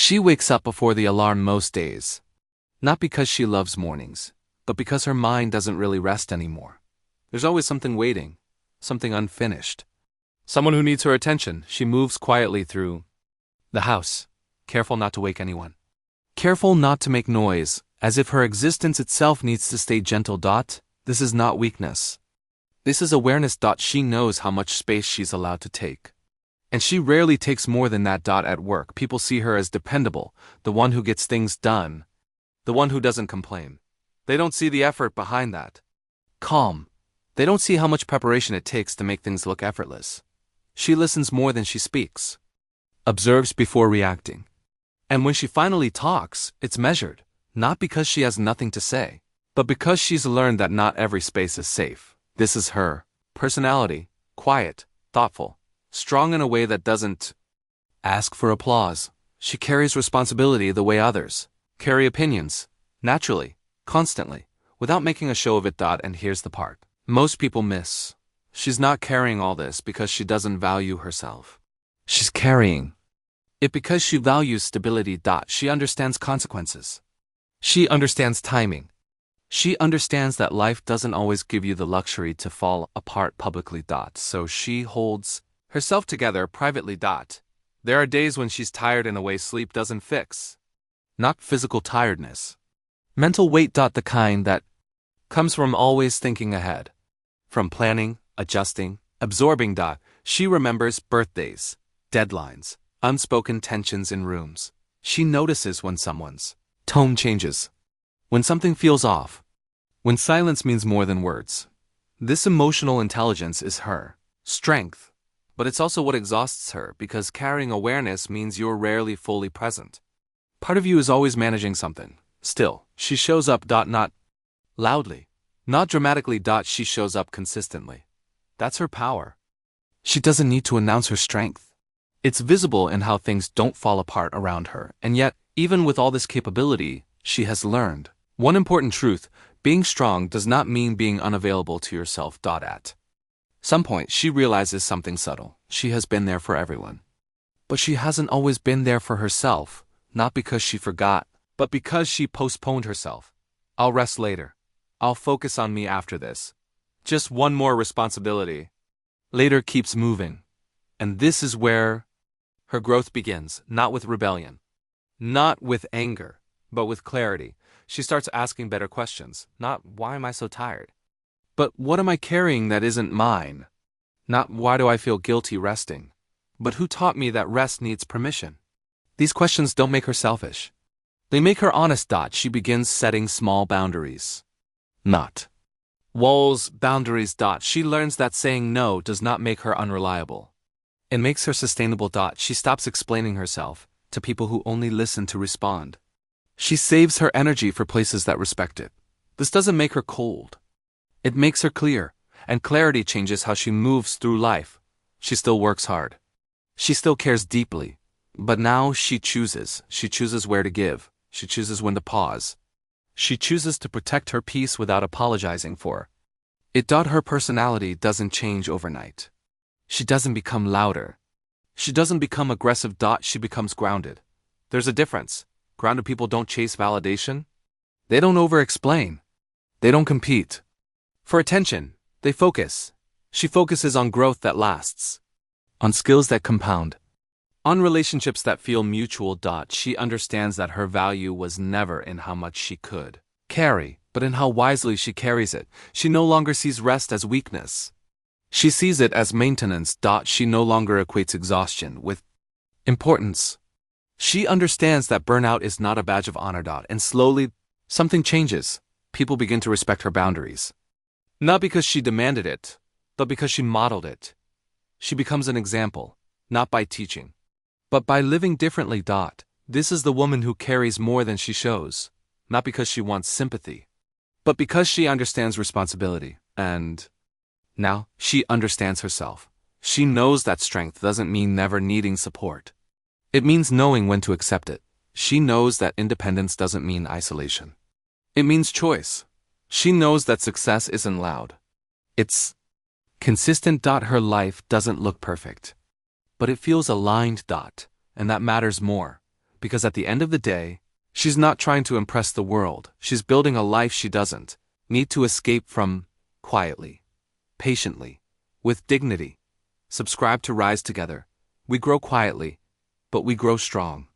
She wakes up before the alarm most days. Not because she loves mornings, but because her mind doesn't really rest anymore. There's always something waiting, something unfinished. Someone who needs her attention. She moves quietly through the house, careful not to wake anyone. Careful not to make noise, as if her existence itself needs to stay gentle. This is not weakness. This is awareness. She knows how much space she's allowed to take. And she rarely takes more than that. At work, people see her as dependable, the one who gets things done, the one who doesn't complain. They don't see the effort behind that. Calm. They don't see how much preparation it takes to make things look effortless. She listens more than she speaks, observes before reacting. And when she finally talks, it's measured, not because she has nothing to say, but because she's learned that not every space is safe. This is her personality, quiet, thoughtful, strong in a way that doesn't ask for applause. She carries responsibility the way others carry opinions, naturally, constantly, without making a show of it. And here's the part most people miss. She's not carrying all this because she doesn't value herself. She's carrying it because she values stability. She understands consequences. She understands timing. She understands that life doesn't always give you the luxury to fall apart publicly. So she holds herself together privately. There are days when she's tired in a way sleep doesn't fix. Not physical tiredness. Mental weight. The kind that comes from always thinking ahead. From planning, adjusting, absorbing. She remembers birthdays, deadlines, unspoken tensions in rooms. She notices when someone's tone changes, when something feels off, when silence means more than words. This emotional intelligence is her strength, but it's also what exhausts her because carrying awareness means you're rarely fully present. Part of you is always managing something. Still, she shows up. Not loudly, not dramatically. She shows up consistently. That's her power. She doesn't need to announce her strength. It's visible in how things don't fall apart around her, and yet, even with all this capability, she has learned one important truth: being strong does not mean being unavailable to yourself. At some point, she realizes something subtle. She has been there for everyone. But she hasn't always been there for herself, not because she forgot, but because she postponed herself. I'll rest later. I'll focus on me after this. Just one more responsibility. Later keeps moving. And this is where her growth begins, not with rebellion, not with anger, but with clarity. She starts asking better questions. Not, why am I so tired? But what am I carrying that isn't mine? Not, why do I feel guilty resting? But who taught me that rest needs permission? These questions don't make her selfish. They make her honest. She begins setting small boundaries. Not walls, boundaries. She learns that saying no does not make her unreliable. It makes her sustainable. She stops explaining herself to people who only listen to respond. She saves her energy for places that respect it. This doesn't make her cold. It makes her clear, and clarity changes how she moves through life. She still works hard. She still cares deeply. But now she chooses. She chooses where to give. She chooses when to pause. She chooses to protect her peace without apologizing for it. Her personality doesn't change overnight. She doesn't become louder. She doesn't become aggressive. She becomes grounded. There's a difference. Grounded people don't chase validation. They don't over-explain. They don't compete for attention. They focus. She focuses on growth that lasts, on skills that compound, on relationships that feel mutual. She understands that her value was never in how much she could carry, but in how wisely she carries it. She no longer sees rest as weakness. She sees it as maintenance. She no longer equates exhaustion with importance. She understands that burnout is not a badge of honor. And slowly, something changes. People begin to respect her boundaries. Not because she demanded it, but because she modeled it. She becomes an example, not by teaching, but by living differently. This is the woman who carries more than she shows, not because she wants sympathy, but because she understands responsibility. And now, she understands herself. She knows that strength doesn't mean never needing support. It means knowing when to accept it. She knows that independence doesn't mean isolation. It means choice. She knows that success isn't loud. It's consistent. Her life doesn't look perfect, but it feels aligned. And that matters more, Because at the end of the day, she's not trying to impress the world, she's building a life she doesn't need to escape from, quietly, patiently, with dignity. Subscribe to Rise Together. We grow quietly, but we grow strong.